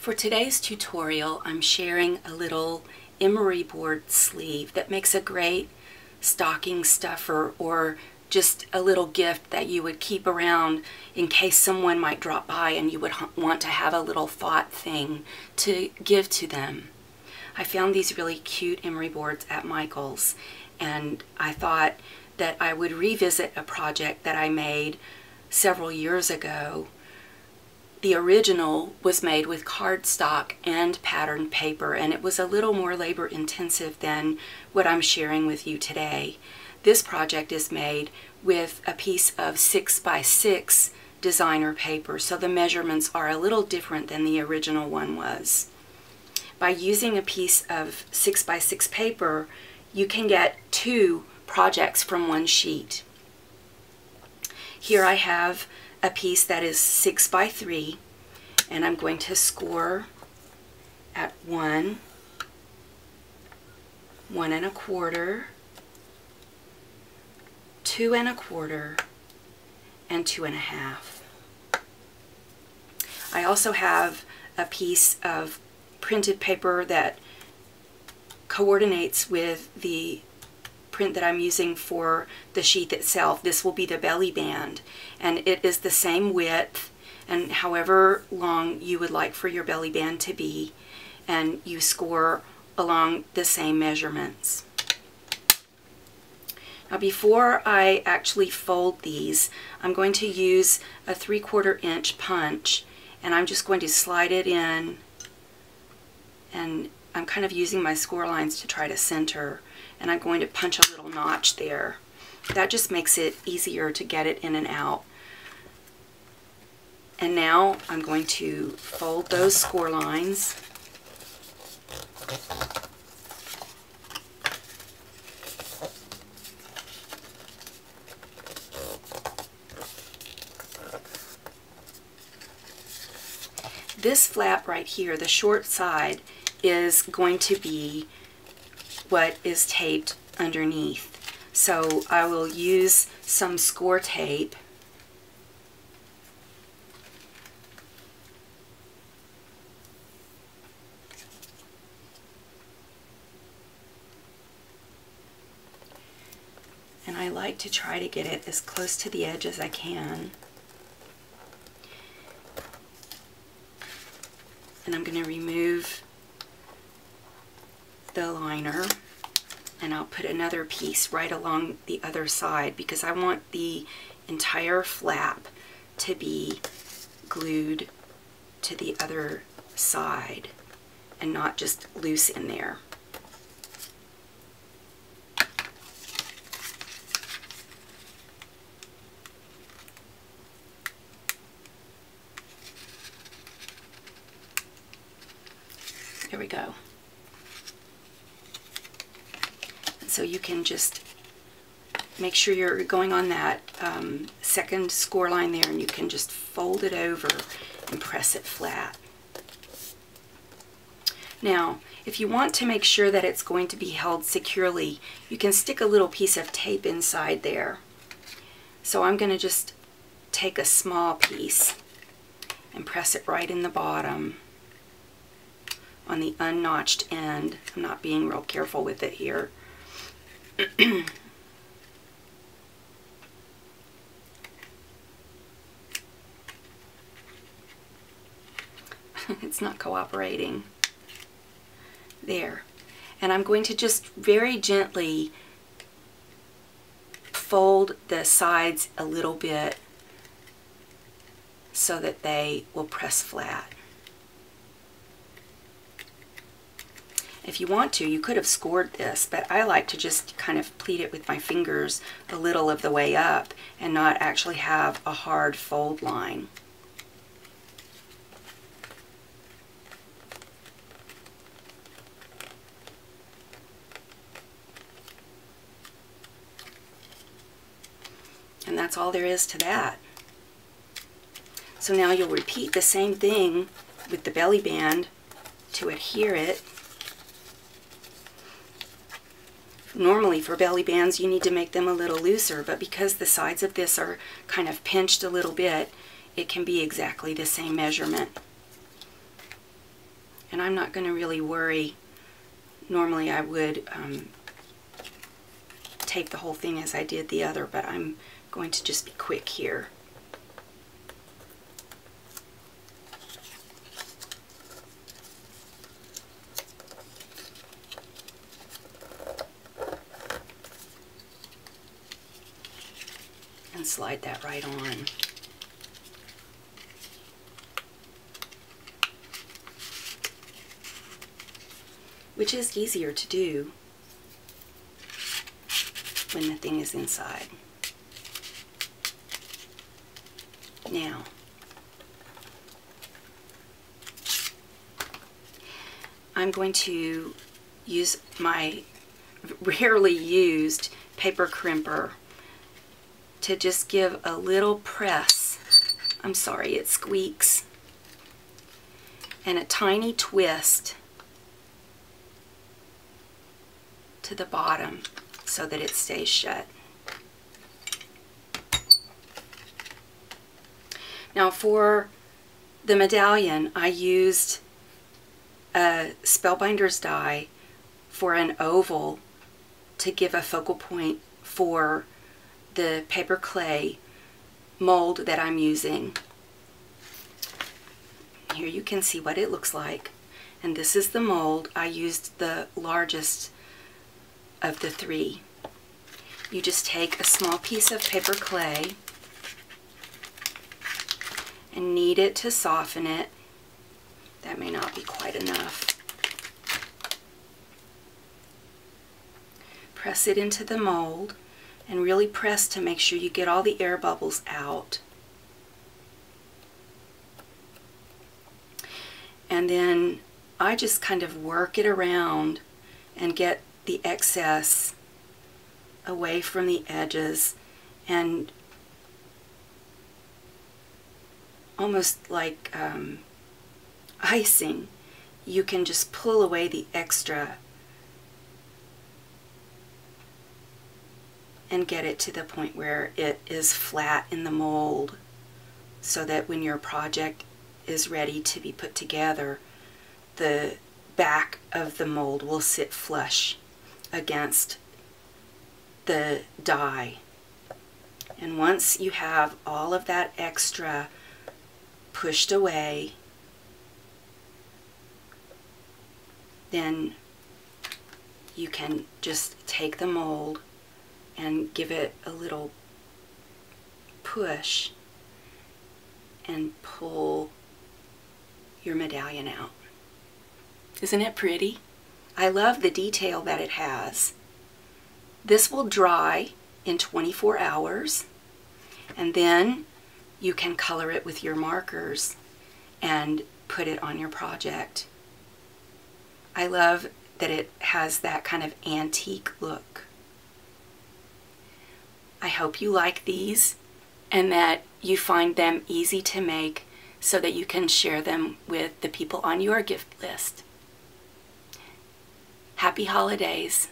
For today's tutorial, I'm sharing a little emery board sleeve that makes a great stocking stuffer or just a little gift that you would keep around in case someone might drop by and you would want to have a little thought thing to give to them. I found these really cute emery boards at Michael's, and I thought that I would revisit a project that I made several years ago. The original was made with cardstock and patterned paper, and it was a little more labor intensive than what I'm sharing with you today. This project is made with a piece of 6x6 designer paper, so the measurements are a little different than the original one was. By using a piece of 6x6 paper, you can get two projects from one sheet. Here I have a piece that is 6x3, and I'm going to score at 1, 1 1/4, 2 1/4, and 2 1/2. I also have a piece of printed paper that coordinates with the print that I'm using for the sheath itself. This will be the belly band, and it is the same width and however long you would like for your belly band to be, and you score along the same measurements. Now, before I actually fold these, I'm going to use a 3/4 inch punch, and I'm just going to slide it in, and I'm kind of using my score lines to try to center, and I'm going to punch a little notch there. That just makes it easier to get it in and out. And now I'm going to fold those score lines. This flap right here, the short side, is going to be what is taped underneath. So I will use some score tape and I like to try to get it as close to the edge as I can. And I'm going to remove the liner, and I'll put another piece right along the other side because I want the entire flap to be glued to the other side and not just loose in there. There we go. So you can just make sure you're going on that second score line there, and you can just fold it over and press it flat. Now, if you want to make sure that it's going to be held securely, you can stick a little piece of tape inside there. So I'm going to just take a small piece and press it right in the bottom on the unnotched end. I'm not being real careful with it here. It's not cooperating. There. And I'm going to just very gently fold the sides a little bit so that they will press flat. If you want to, you could have scored this, but I like to just kind of pleat it with my fingers a little of the way up and not actually have a hard fold line. And that's all there is to that. So now you'll repeat the same thing with the belly band to adhere it. Normally for belly bands you need to make them a little looser, but because the sides of this are kind of pinched a little bit, it can be exactly the same measurement. And I'm not going to really worry. Normally I would tape the whole thing as I did the other, but I'm going to just be quick here. And slide that right on. Which is easier to do when the thing is inside. Now, I'm going to use my rarely used paper crimper to just give a little press. I'm sorry, it squeaks. And a tiny twist to the bottom so that it stays shut. Now for the medallion, I used a Spellbinder's die for an oval to give a focal point for the paper clay mold that I'm using. Here you can see what it looks like. And this is the mold. I used the largest of the three. You just take a small piece of paper clay and knead it to soften it. That may not be quite enough. Press it into the mold and really press to make sure you get all the air bubbles out. And then I just kind of work it around and get the excess away from the edges, and almost like icing, you can just pull away the extra and get it to the point where it is flat in the mold, so that when your project is ready to be put together, the back of the mold will sit flush against the die. And once you have all of that extra pushed away, then you can just take the mold and give it a little push and pull your medallion out. Isn't it pretty? I love the detail that it has. This will dry in 24 hours, and then you can color it with your markers and put it on your project. I love that it has that kind of antique look. I hope you like these and that you find them easy to make so that you can share them with the people on your gift list. Happy holidays.